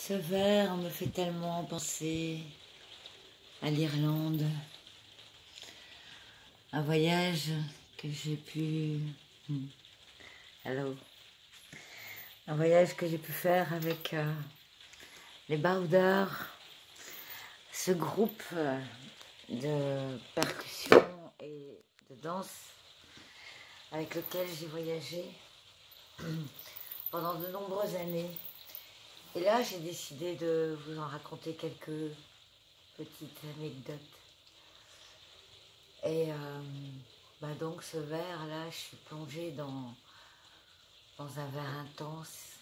Ce verre me fait tellement penser à l'Irlande, un voyage que j'ai pu... Hello. Un voyage que j'ai pu faire avec les Baudeurs, ce groupe de percussion et de danse avec lequel j'ai voyagé pendant de nombreuses années. Et là, j'ai décidé de vous en raconter quelques petites anecdotes. Et donc ce verre-là, je suis plongée dans un verre intense,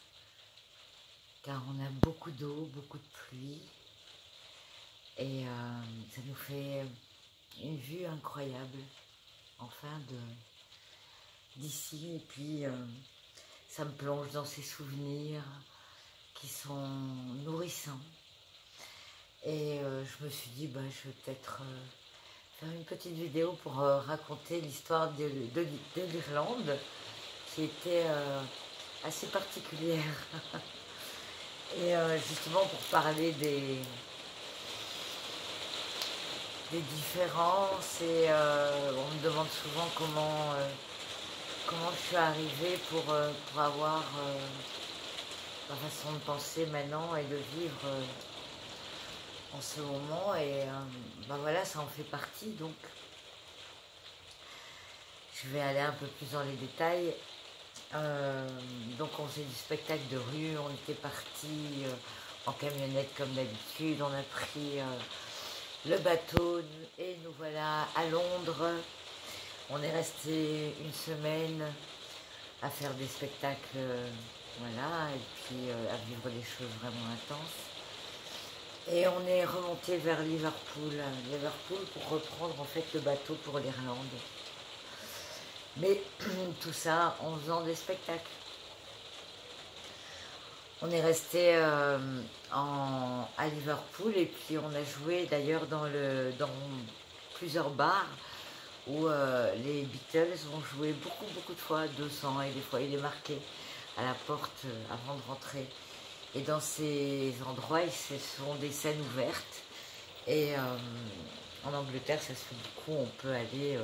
car on a beaucoup d'eau, beaucoup de pluie. Et ça nous fait une vue incroyable, enfin, d'ici. Et puis, ça me plonge dans ces souvenirs qui sont nourrissants. Et je me suis dit, je vais peut-être faire une petite vidéo pour raconter l'histoire de l'Irlande, qui était assez particulière. Et justement pour parler des différences, et on me demande souvent comment je suis arrivée pour avoir ma façon de penser maintenant et de vivre en ce moment. Et voilà, ça en fait partie. Donc je vais aller un peu plus dans les détails. Donc on faisait du spectacle de rue, on était parti en camionnette comme d'habitude, on a pris le bateau et nous voilà à Londres. On est resté une semaine à faire des spectacles, voilà, et puis à vivre des choses vraiment intenses. Et on est remonté vers Liverpool pour reprendre en fait le bateau pour l'Irlande. Mais tout ça en faisant des spectacles. On est resté à Liverpool, et puis on a joué d'ailleurs dans plusieurs bars où les Beatles ont joué beaucoup de fois, 200, et des fois il est marqué à la porte avant de rentrer. Et dans ces endroits, ce sont des scènes ouvertes. Et en Angleterre, ça se fait beaucoup, on peut aller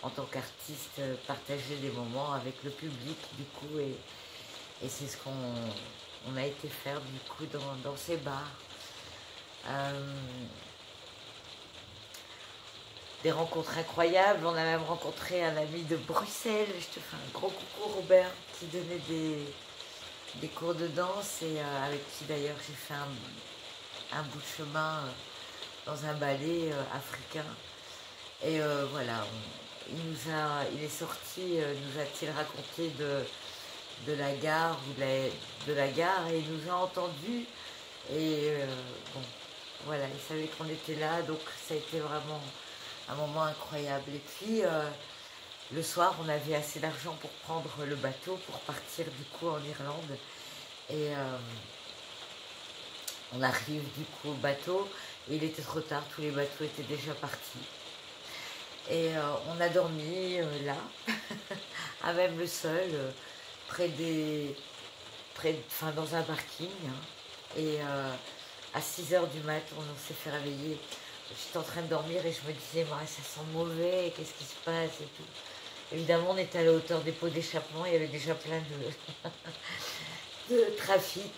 en tant qu'artiste partager des moments avec le public du coup, et c'est ce qu'on a été faire du coup dans ces bars. Des rencontres incroyables, on a même rencontré un ami de Bruxelles, je te fais un gros coucou Robert, qui donnait des cours de danse, et avec qui d'ailleurs j'ai fait un bout de chemin dans un ballet africain. Et voilà, il est sorti, nous a-t-il raconté de la gare, de la gare, et il nous a entendus. Et bon, voilà, il savait qu'on était là, donc ça a été vraiment un moment incroyable. Et puis, le soir, on avait assez d'argent pour prendre le bateau, pour partir du coup en Irlande. Et on arrive du coup au bateau, et il était trop tard, tous les bateaux étaient déjà partis. Et on a dormi là, à même le sol, dans un parking. Hein. Et à 6 h du mat, on s'est fait réveiller. J'étais en train de dormir et je me disais, ça sent mauvais, qu'est-ce qui se passe et tout. Évidemment, on était à la hauteur des pots d'échappement, il y avait déjà plein de trafic.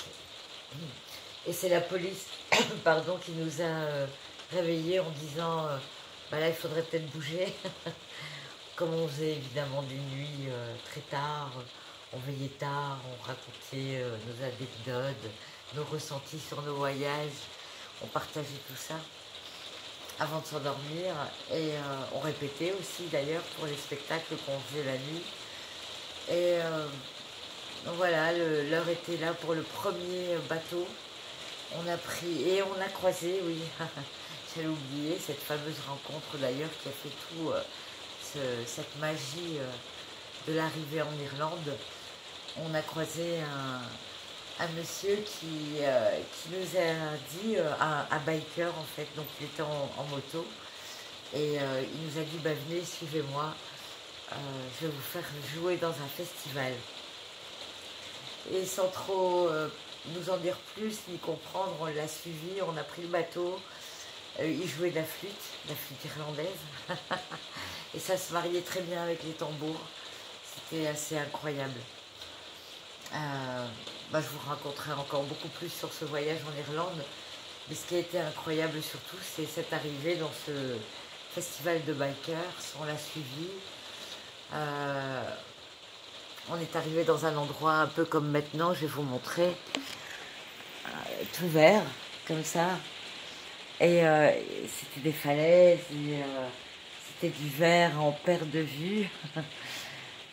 Et c'est la police pardon, qui nous a réveillés en disant, là, il faudrait peut-être bouger. Comme on faisait évidemment des nuits très tard, on veillait tard, on racontait nos anecdotes, nos ressentis sur nos voyages, on partageait tout ça avant de s'endormir, et on répétait aussi d'ailleurs pour les spectacles qu'on faisait la nuit. Et donc voilà, l'heure était là pour le premier bateau. On a pris et on a croisé, oui, j'allais oublier, cette fameuse rencontre d'ailleurs qui a fait tout cette magie de l'arrivée en Irlande. On a croisé un monsieur qui nous a dit, un biker en fait, donc il était en moto, et il nous a dit, venez, suivez-moi, je vais vous faire jouer dans un festival. Et sans trop nous en dire plus ni comprendre. On l'a suivi, on a pris le bateau. Il jouait de la flûte irlandaise. Et ça se mariait très bien avec les tambours. C'était assez incroyable. Je vous raconterai encore beaucoup plus sur ce voyage en Irlande. Mais ce qui a été incroyable surtout, c'est cette arrivée dans ce festival de bikers. On l'a suivi. On est arrivé dans un endroit un peu comme maintenant, je vais vous montrer, tout vert, comme ça. Et c'était des falaises, et c'était du vert en perte de vue.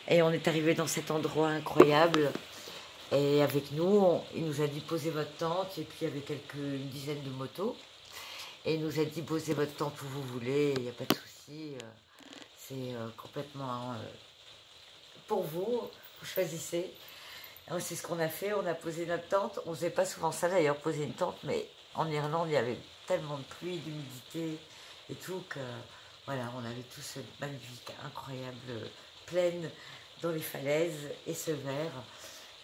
Et on est arrivé dans cet endroit incroyable. Et avec nous, il nous a dit posez votre tente, et puis il y avait une dizaine de motos. Et il nous a dit posez votre tente où vous voulez, il n'y a pas de souci. C'est complètement pour vous, vous choisissez. C'est ce qu'on a fait, on a posé notre tente. On ne faisait pas souvent ça d'ailleurs, poser une tente, mais en Irlande, il y avait tellement de pluie, d'humidité et tout que voilà, on avait tout ce magnifique, incroyable plaine dans les falaises et ce verre.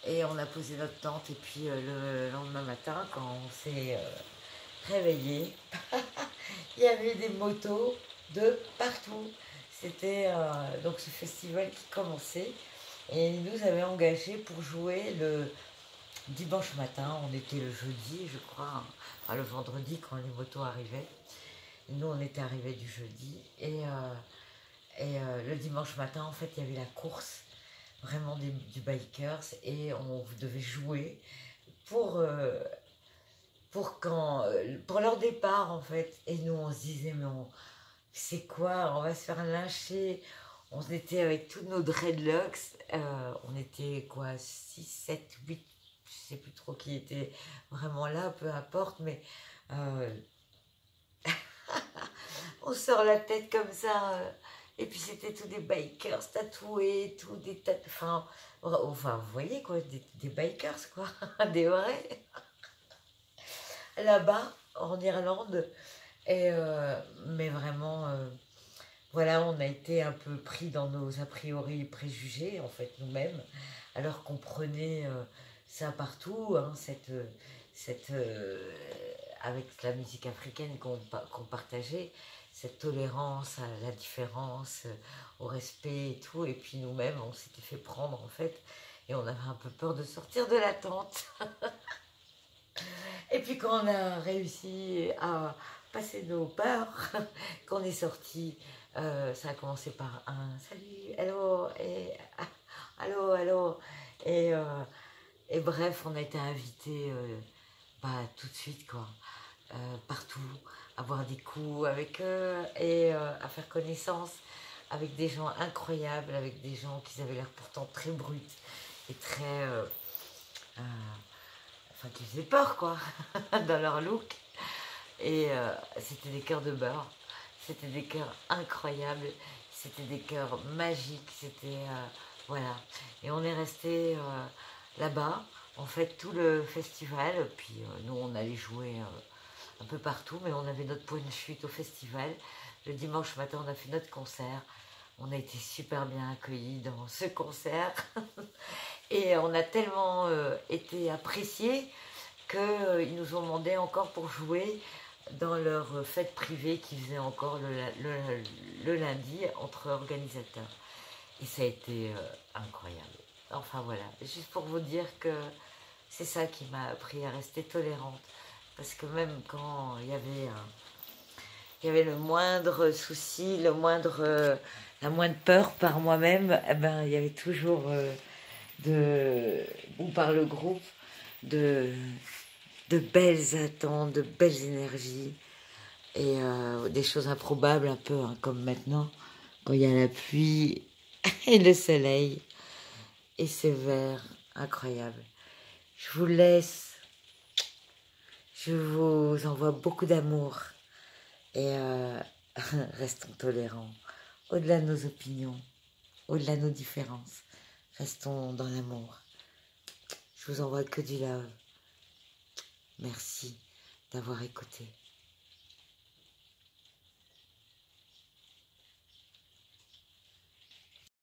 Et on a posé notre tente et puis le lendemain matin, quand on s'est réveillé, il y avait des motos de partout. C'était donc ce festival qui commençait et ils nous avaient engagés pour jouer le dimanche matin. On était le jeudi, je crois, enfin le vendredi quand les motos arrivaient. Et nous, on était arrivés du jeudi et le dimanche matin, en fait, il y avait la course vraiment du bikers et on devait jouer pour pour leur départ en fait. Et nous on se disait mais c'est quoi, on va se faire lyncher. On était avec tous nos dreadlocks, on était quoi, 6 7 8, je sais plus trop qui était vraiment là, peu importe, mais on sort la tête comme ça, et puis c'était tous des bikers tatoués, tous des enfin vous voyez quoi, des bikers quoi, des vrais, là-bas en Irlande. Et mais vraiment, voilà, on a été un peu pris dans nos a priori préjugés, en fait, nous-mêmes, alors qu'on prenait ça partout, hein, avec la musique africaine qu'on partageait, cette tolérance à la différence, au respect et tout, et puis nous-mêmes, on s'était fait prendre, en fait, et on avait un peu peur de sortir de la tente. Et puis quand on a réussi à passer nos peurs, qu'on est sorti, ça a commencé par un salut, hello, et allô, allô, et, et bref, on a été invités tout de suite, quoi, partout, à boire des coups avec eux et à faire connaissance avec des gens incroyables, avec des gens qui avaient l'air pourtant très bruts et très... enfin, qui faisaient peur, quoi, dans leur look. Et c'était des cœurs de beurre, c'était des cœurs incroyables, c'était des cœurs magiques, c'était... voilà. Et on est resté là-bas, en fait, tout le festival. Puis nous, on allait jouer un peu partout, mais on avait notre point de chute au festival. Le dimanche matin, on a fait notre concert. On a été super bien accueillis dans ce concert. Et on a tellement été appréciés qu'ils nous ont demandé encore pour jouer dans leur fête privée qu'ils faisaient encore le lundi entre organisateurs. Et ça a été incroyable. Enfin voilà, juste pour vous dire que c'est ça qui m'a appris à rester tolérante. Parce que même quand il y avait le moindre souci, la moindre peur par moi-même, eh ben, il y avait toujours, ou par le groupe, de belles attentes, de belles énergies et des choses improbables un peu, hein, comme maintenant, quand il y a la pluie et le soleil et ce vert incroyable. Je vous laisse, je vous envoie beaucoup d'amour et restons tolérants, au-delà de nos opinions, au-delà de nos différences, restons dans l'amour. Je vous envoie que du love. Merci d'avoir écouté.